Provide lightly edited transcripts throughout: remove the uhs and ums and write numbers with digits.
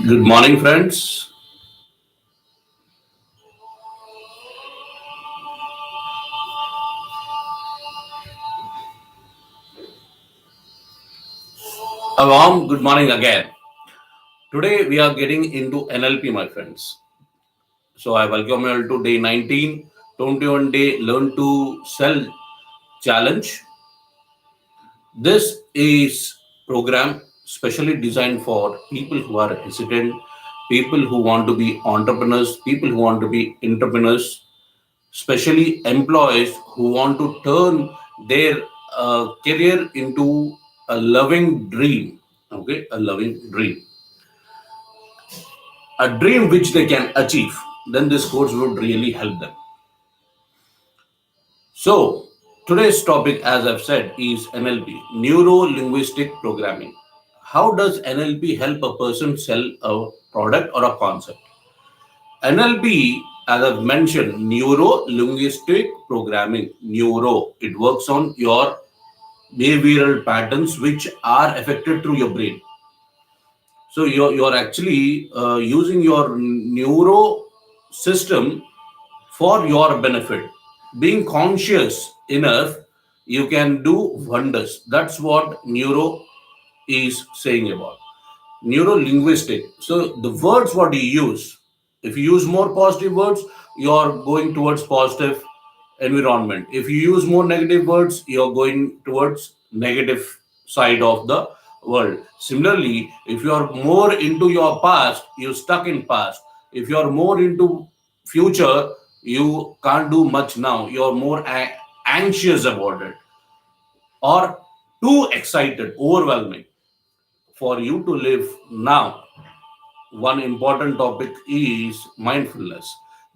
Good morning, friends. A warm good morning again. Today we are getting into NLP, my friends. So I welcome you all to day 19, 21 day Learn to Sell Challenge. This is program specially designed for people who are hesitant, people who want to be entrepreneurs, people who want to be entrepreneurs, especially employees who want to turn their career into a loving dream. Okay, a loving dream, a dream which they can achieve. Then this course would really help them. So today's topic, as I've said, is NLP, neuro linguistic programming. How does NLP help a person sell a product or a concept? NLP, as I've mentioned, neuro linguistic programming. Neuro, it works on your behavioral patterns which are affected through your brain. So you're actually using your neuro system for your benefit. Being conscious enough, you can do wonders. That's what neuro is saying about. Neuro linguistic. So the words what you use, if you use more positive words, you're going towards positive environment. If you use more negative words, you're going towards negative side of the world. Similarly, if you are more into your past, you're stuck in past. If you are more into future, you can't do much now. You're more anxious about it or too excited, overwhelming. For you to live now, one important topic is mindfulness.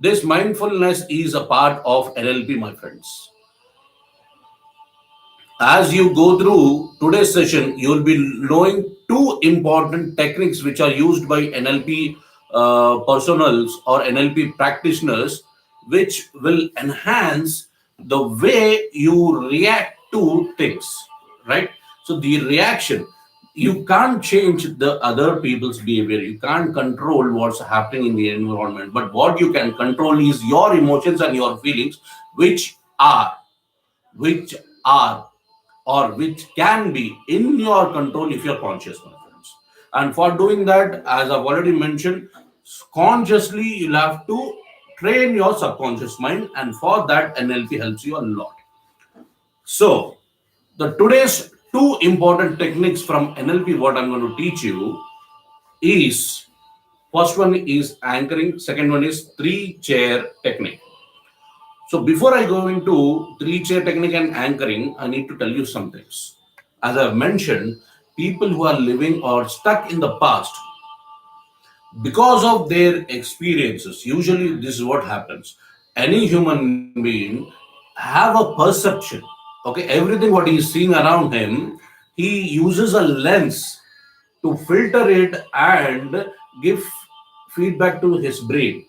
This mindfulness is a part of NLP, my friends. As you go through today's session, you will be knowing two important techniques which are used by NLP personals or NLP practitioners, which will enhance the way you react to things, right? So, the reaction, you can't change the other people's behavior, you can't control what's happening in the environment, but what you can control is your emotions and your feelings, which are or which can be in your control if you're conscious, my friends. And for doing that, as I've already mentioned, consciously you'll have to train your subconscious mind, and for that, NLP helps you a lot. So, the today's two important techniques from NLP, what I'm going to teach you is first one is anchoring, second one is three-chair technique. So before I go into three-chair technique and anchoring, I need to tell you some things. As I've mentioned, people who are living or stuck in the past because of their experiences, usually this is what happens. Any human being have a perception. Okay, everything what he is seeing around him, he uses a lens to filter it and give feedback to his brain.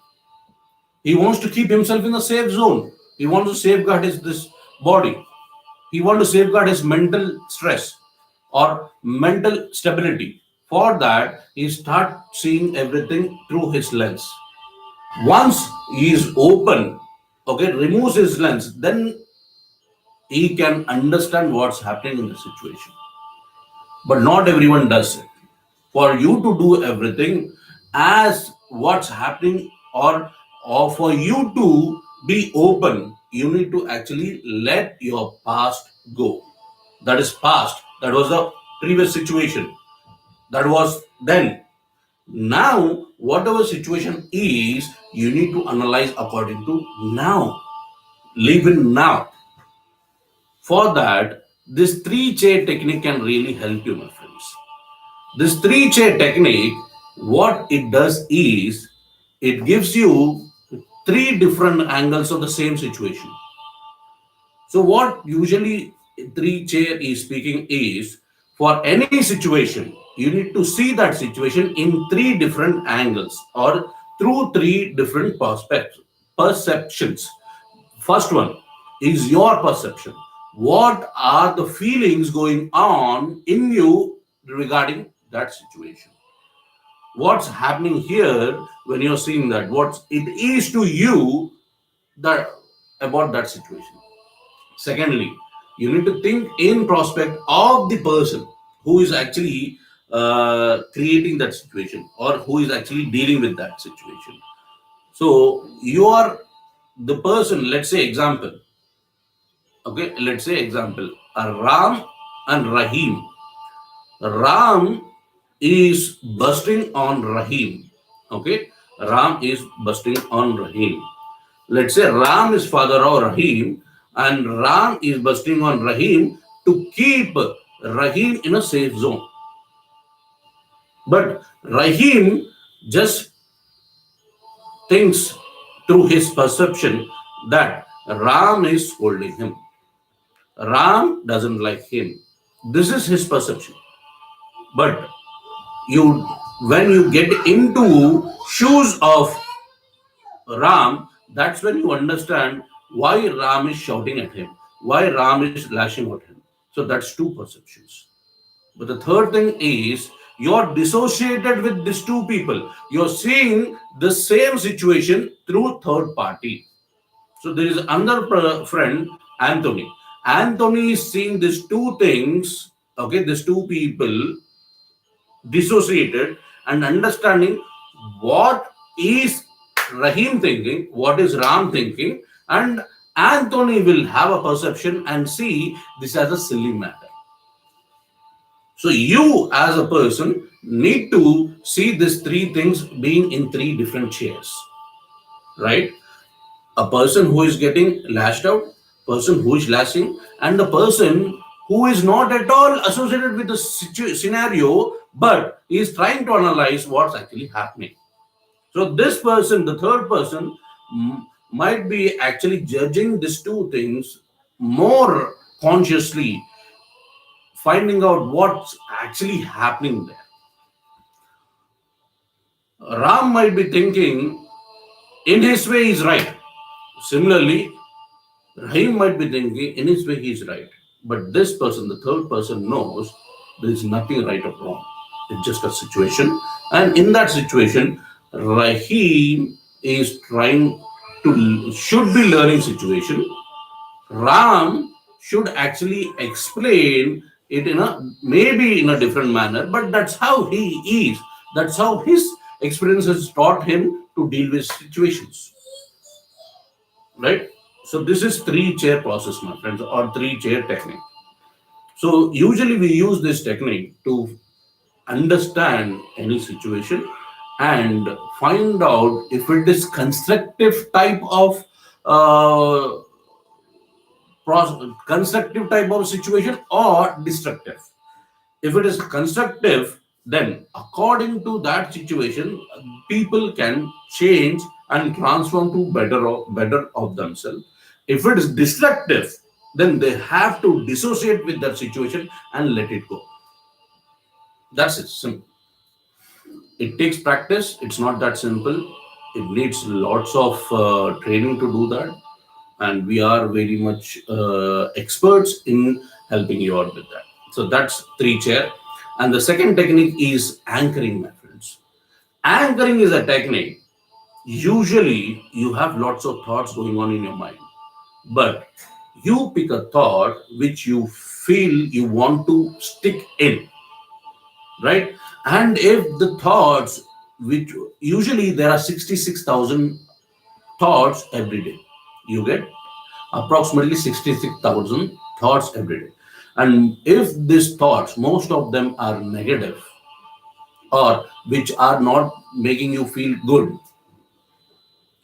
He wants to keep himself in a safe zone. He wants to safeguard his this body. He wants to safeguard his mental stress or mental stability. For that, he start seeing everything through his lens. Once he is open, okay, removes his lens, then he can understand what's happening in the situation. But not everyone does it. For you to do everything as what's happening, or for you to be open, you need to actually let your past go. That is past. That was the previous situation. That was then. Now, whatever situation is, you need to analyze according to now. Live in now. For that, this three-chair technique can really help you, my friends. This three-chair technique, what it does is, it gives you three different angles of the same situation. So what usually three-chair is speaking is, for any situation, you need to see that situation in three different angles or through three different perceptions. First one is your perception. What are the feelings going on in you regarding that situation? What's happening here when you're seeing that? What it is to you that about that situation. Secondly, you need to think in prospect of the person who is actually creating that situation or who is actually dealing with that situation. So you are the person. Let's say example. Okay, let's say example. Ram and Rahim. Ram is busting on Rahim. Okay, Ram is busting on Rahim. Let's say Ram is father of Rahim, and Ram is busting on Rahim to keep Rahim in a safe zone. But Rahim just thinks through his perception that Ram is scolding him. Ram doesn't like him. This is his perception. But you, when you get into shoes of Ram, that's when you understand why Ram is shouting at him, why Ram is lashing at him. So that's two perceptions. But the third thing is you're dissociated with these two people. You're seeing the same situation through third party. So there is another friend, Anthony. Anthony is seeing these two things, okay, these two people dissociated and understanding what is Rahim thinking, what is Ram thinking, and Anthony will have a perception and see this as a silly matter. So you as a person need to see these three things being in three different chairs, right? A person who is getting lashed out, person who is lashing, and the person who is not at all associated with the scenario but is trying to analyze what's actually happening. So this person, the third person, might be actually judging these two things more consciously, finding out what's actually happening there. Ram might be thinking in his way he's right. Similarly, Rahim might be thinking in his way he's right. But this person, the third person, knows there is nothing right or wrong. It's just a situation. And in that situation, Rahim is trying to, should be learning situation. Ram should actually explain it in a maybe in a different manner, but that's how he is. That's how his experiences taught him to deal with situations, right? So this is three chair process, my friends, or three chair technique. So usually we use this technique to understand any situation and find out if it is constructive type of uh, constructive type of situation or destructive. If it is constructive, then according to that situation, people can change and transform to better of themselves. If it is destructive, then they have to dissociate with that situation and let it go. That's it. Simple. It takes practice. It's not that simple. It needs lots of training to do that, and we are very much experts in helping you out with that. So that's three chair. And the second technique is anchoring, my friends. Anchoring is a technique. Usually, you have lots of thoughts going on in your mind, but you pick a thought which you feel you want to stick in, right? And if the thoughts, which usually there are 66,000 thoughts every day, you get approximately 66,000 thoughts every day. And if these thoughts, most of them are negative or which are not making you feel good,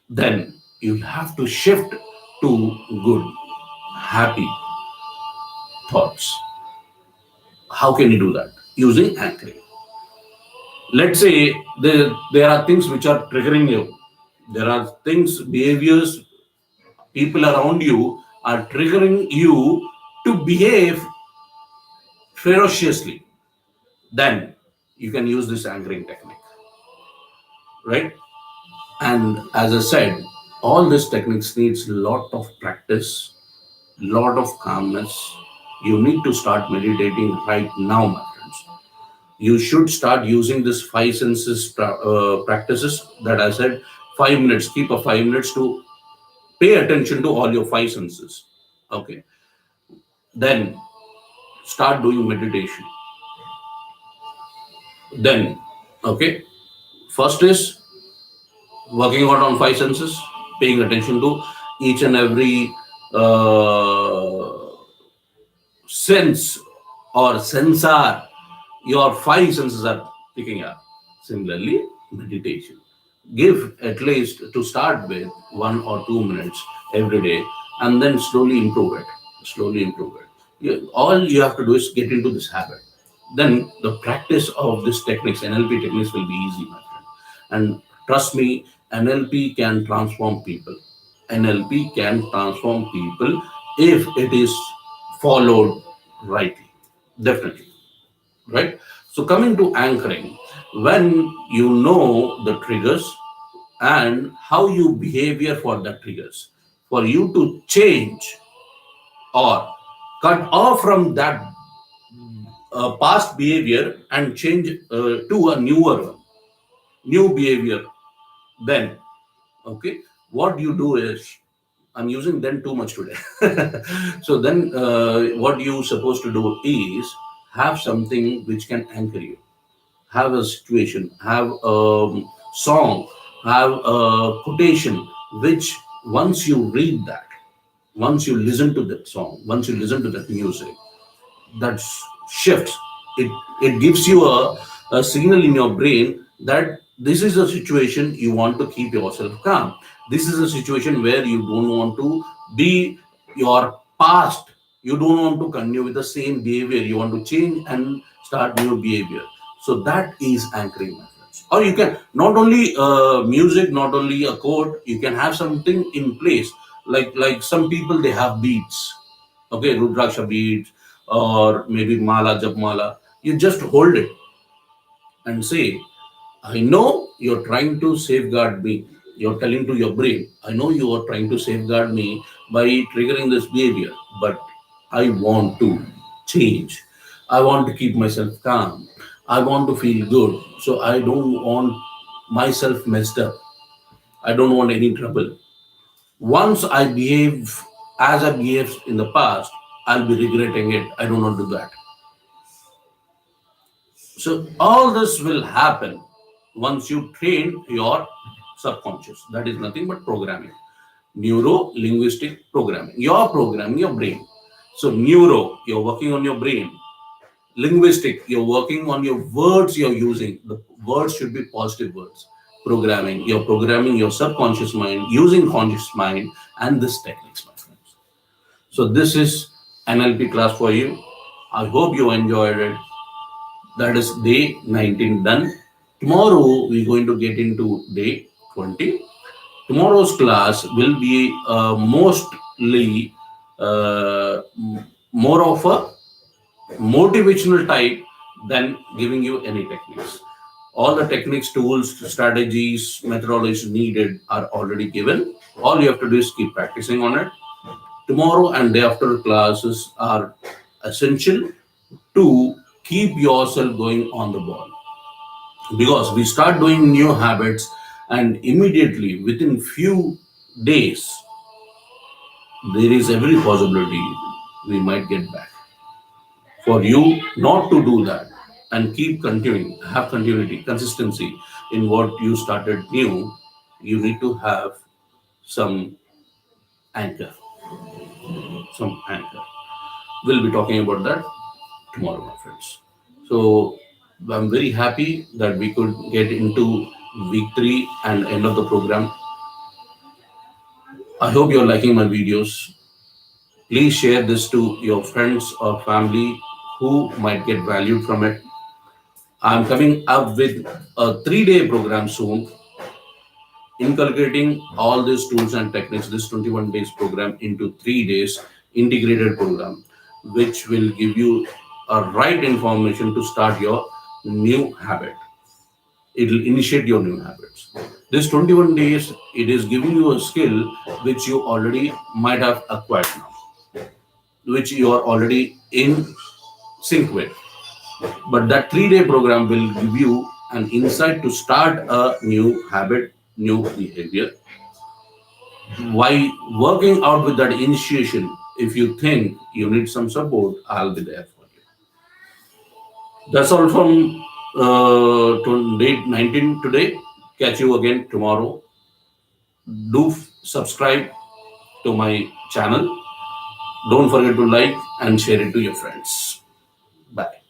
then you have to shift to good, happy thoughts. How can you do that? Using anchoring. Let's say there are things which are triggering you. There are things, behaviors, people around you are triggering you to behave ferociously. Then you can use this anchoring technique, right? And as I said, all these techniques needs lot of practice, lot of calmness. You need to start meditating right now, my friends. You should start using this five senses practices that I said. 5 minutes, keep a 5 minutes to pay attention to all your five senses. Okay, then start doing meditation. Then, okay, first is working out on five senses, paying attention to each and every uh, sense or sensor your five senses are picking up. Similarly, meditation. Give at least to start with 1 or 2 minutes every day, and then slowly improve it. Slowly improve it. All you have to do is get into this habit. Then the practice of this techniques, NLP techniques, will be easy, my friend. And trust me, NLP can transform people. NLP can transform people if it is followed rightly. Definitely. Right? So, coming to anchoring, when you know the triggers and how you behavior for the triggers, for you to change or cut off from that past behavior and change to a newer one, new behavior, then, okay, what you do is, I'm using then too much today. So then what you supposed to do is have something which can anchor you, have a situation, have a song, have a quotation, which once you read that, once you listen to that song, once you listen to that music, that shifts. It gives you a signal in your brain that this is a situation you want to keep yourself calm. This is a situation where you don't want to be your past. You don't want to continue with the same behavior. You want to change and start new behavior. So that is anchoring, my friends. Or you can not only music, not only a quote. You can have something in place. Like some people, they have beats. Okay, Rudraksha beads or maybe Mala Japmala. You just hold it and say, I know you're trying to safeguard me. You're telling to your brain, I know you are trying to safeguard me by triggering this behavior, but I want to change. I want to keep myself calm. I want to feel good. So I don't want myself messed up. I don't want any trouble. Once I behave as I behaved in the past, I'll be regretting it. I do not do that. So all this will happen once you train your subconscious. That is nothing but programming. Neuro linguistic programming. You're programming your brain. So neuro, you're working on your brain. Linguistic, you're working on your words you're using. The words should be positive words. Programming, you're programming your subconscious mind using conscious mind and this techniques, my friends. So this is NLP class for you. I hope you enjoyed it. That is day 19 done. Tomorrow we're going to get into day 20. Tomorrow's class will be mostly more of a motivational type than giving you any techniques. All the techniques, tools, strategies, methodologies needed are already given. All you have to do is keep practicing on it. Tomorrow and day after classes are essential to keep yourself going on the ball, because we start doing new habits and immediately within few days there is every possibility we might get back. For you not to do that and keep continuing, have continuity, consistency in what you started new, you need to have some anchor, some anchor. We'll be talking about that tomorrow, my friends. So I'm very happy that we could get into week 3 and end of the program. I hope you're liking my videos. Please share this to your friends or family who might get value from it. I'm coming up with a 3-day program soon, inculcating all these tools and techniques, this 21 days program into 3 days integrated program, which will give you a right information to start your new habit. It will initiate your new habits. This 21 days, it is giving you a skill which you already might have acquired now, which you are already in sync with. But that 3-day program will give you an insight to start a new habit, new behavior. Why working out with that initiation, if you think you need some support, I'll be there for you. That's all from date 19 today. Catch you again tomorrow. Do subscribe to my channel. Don't forget to like and share it to your friends. Bye.